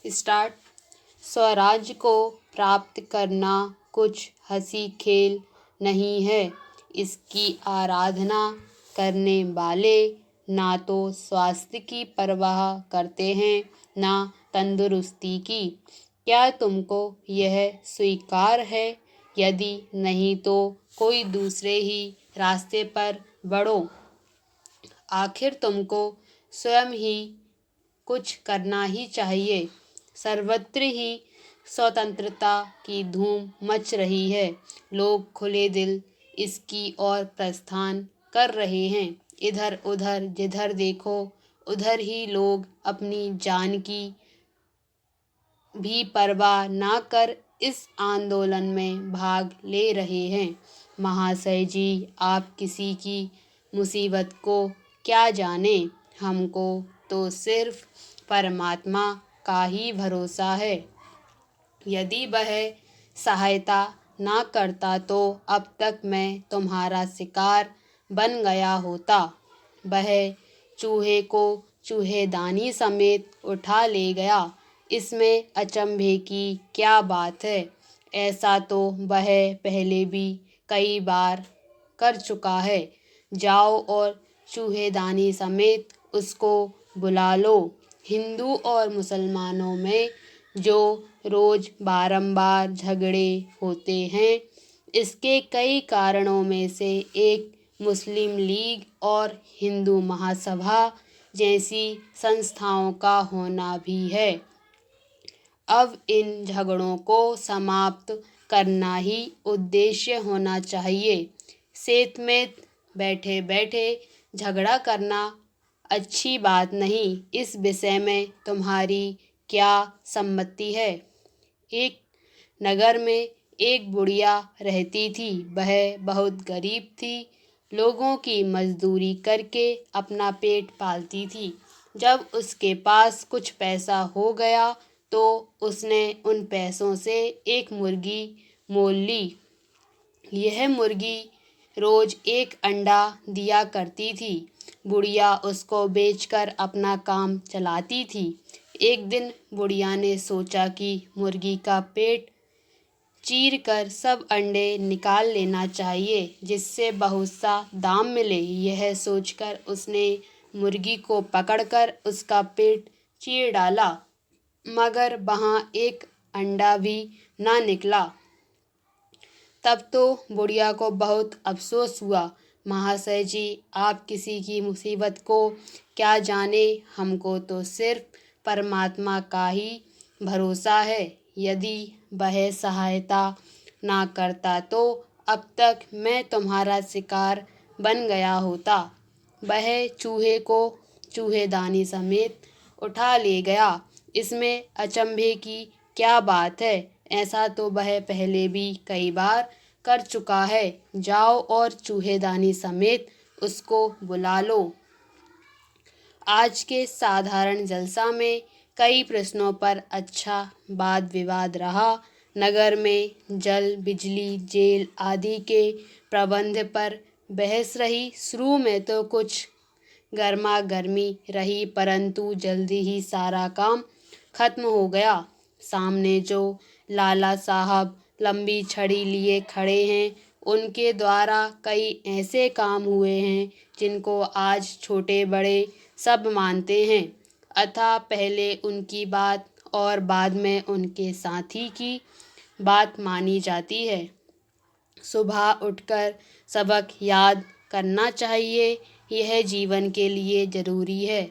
Start. स्वराज्य को प्राप्त करना कुछ हंसी खेल नहीं है। इसकी आराधना करने वाले ना तो स्वास्थ्य की परवाह करते हैं ना तंदुरुस्ती की। क्या तुमको यह स्वीकार है? यदि नहीं तो कोई दूसरे ही रास्ते पर बढ़ो। आखिर तुमको स्वयं ही कुछ करना ही चाहिए। सर्वत्र ही स्वतंत्रता की धूम मच रही है। लोग खुले दिल इसकी ओर प्रस्थान कर रहे हैं। इधर उधर जिधर देखो उधर ही लोग अपनी जान की भी परवाह ना कर इस आंदोलन में भाग ले रहे हैं। महाशय जी, आप किसी की मुसीबत को क्या जाने। हमको तो सिर्फ परमात्मा का ही भरोसा है। यदि वह सहायता ना करता तो अब तक मैं तुम्हारा शिकार बन गया होता। वह चूहे को चूहेदानी समेत उठा ले गया। इसमें अचंभे की क्या बात है? ऐसा तो वह पहले भी कई बार कर चुका है। जाओ और चूहेदानी समेत उसको बुला लो। हिंदू और मुसलमानों में जो रोज बारंबार झगड़े होते हैं, इसके कई कारणों में से एक मुस्लिम लीग और हिंदू महासभा जैसी संस्थाओं का होना भी है। अब इन झगड़ों को समाप्त करना ही उद्देश्य होना चाहिए। सेत में बैठे बैठे झगड़ा करना अच्छी बात नहीं। इस विषय में तुम्हारी क्या सम्मति है? एक नगर में एक बुढ़िया रहती थी। वह बहुत गरीब थी। लोगों की मजदूरी करके अपना पेट पालती थी। जब उसके पास कुछ पैसा हो गया तो उसने उन पैसों से एक मुर्गी मोल ली। यह मुर्गी रोज एक अंडा दिया करती थी। बुढ़िया उसको बेचकर अपना काम चलाती थी। एक दिन बुढ़िया ने सोचा कि मुर्गी का पेट चीर कर सब अंडे निकाल लेना चाहिए, जिससे बहुत सा दाम मिले। यह सोचकर उसने मुर्गी को पकड़कर उसका पेट चीर डाला, मगर वहाँ एक अंडा भी ना निकला। तब तो बुढ़िया को बहुत अफसोस हुआ। महाशय जी, आप किसी की मुसीबत को क्या जाने। हमको तो सिर्फ परमात्मा का ही भरोसा है। यदि वह सहायता ना करता तो अब तक मैं तुम्हारा शिकार बन गया होता। वह चूहे को चूहेदानी समेत उठा ले गया। इसमें अचंभे की क्या बात है? ऐसा तो वह पहले भी कई बार कर चुका है। जाओ और चूहेदानी समेत उसको बुला लो। आज के साधारण जलसा में कई प्रश्नों पर अच्छा वाद विवाद रहा। नगर में जल, बिजली, जेल आदि के प्रबंध पर बहस रही। शुरू में तो कुछ गर्मा गर्मी रही, परंतु जल्दी ही सारा काम खत्म हो गया। सामने जो लाला साहब लंबी छड़ी लिए खड़े हैं, उनके द्वारा कई ऐसे काम हुए हैं जिनको आज छोटे बड़े सब मानते हैं। अतः पहले उनकी बात और बाद में उनके साथी की बात मानी जाती है। सुबह उठकर सबक याद करना चाहिए। यह जीवन के लिए जरूरी है।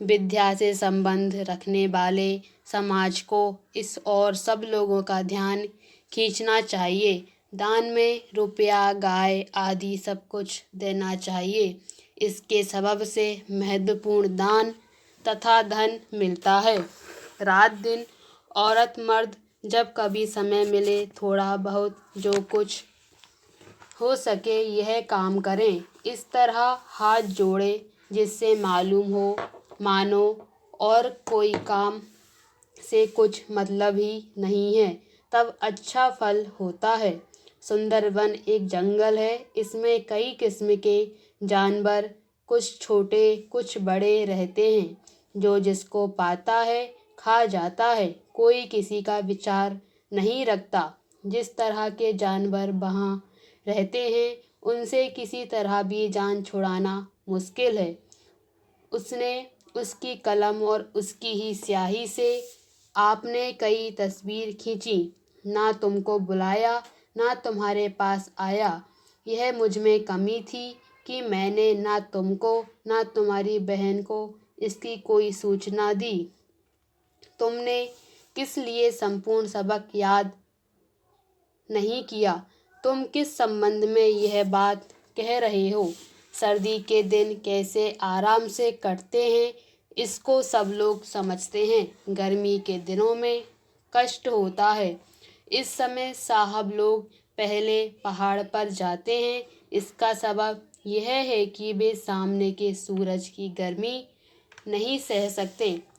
विद्या से संबंध रखने वाले समाज को इस और सब लोगों का ध्यान खींचना चाहिए। दान में रुपया, गाय आदि सब कुछ देना चाहिए। इसके सबब से महत्वपूर्ण दान तथा धन मिलता है। रात दिन, औरत मर्द जब कभी समय मिले थोड़ा बहुत जो कुछ हो सके यह काम करें। इस तरह हाथ जोड़े जिससे मालूम हो मानो और कोई काम से कुछ मतलब ही नहीं है, तब अच्छा फल होता है। सुंदरबन एक जंगल है। इसमें कई किस्म के जानवर, कुछ छोटे कुछ बड़े रहते हैं। जो जिसको पाता है खा जाता है। कोई किसी का विचार नहीं रखता। जिस तरह के जानवर वहाँ रहते हैं उनसे किसी तरह भी जान छुड़ाना मुश्किल है। उसने उसकी कलम और उसकी ही स्याही से आपने कई तस्वीर खींची। ना तुमको बुलाया ना तुम्हारे पास आया। यह मुझ में कमी थी कि मैंने ना तुमको ना तुम्हारी बहन को इसकी कोई सूचना दी। तुमने किस लिए संपूर्ण सबक याद नहीं किया? तुम किस संबंध में यह बात कह रहे हो? सर्दी के दिन कैसे आराम से कटते हैं इसको सब लोग समझते हैं। गर्मी के दिनों में कष्ट होता है। इस समय साहब लोग पहले पहाड़ पर जाते हैं। इसका सबब यह है कि वे सामने के सूरज की गर्मी नहीं सह सकते।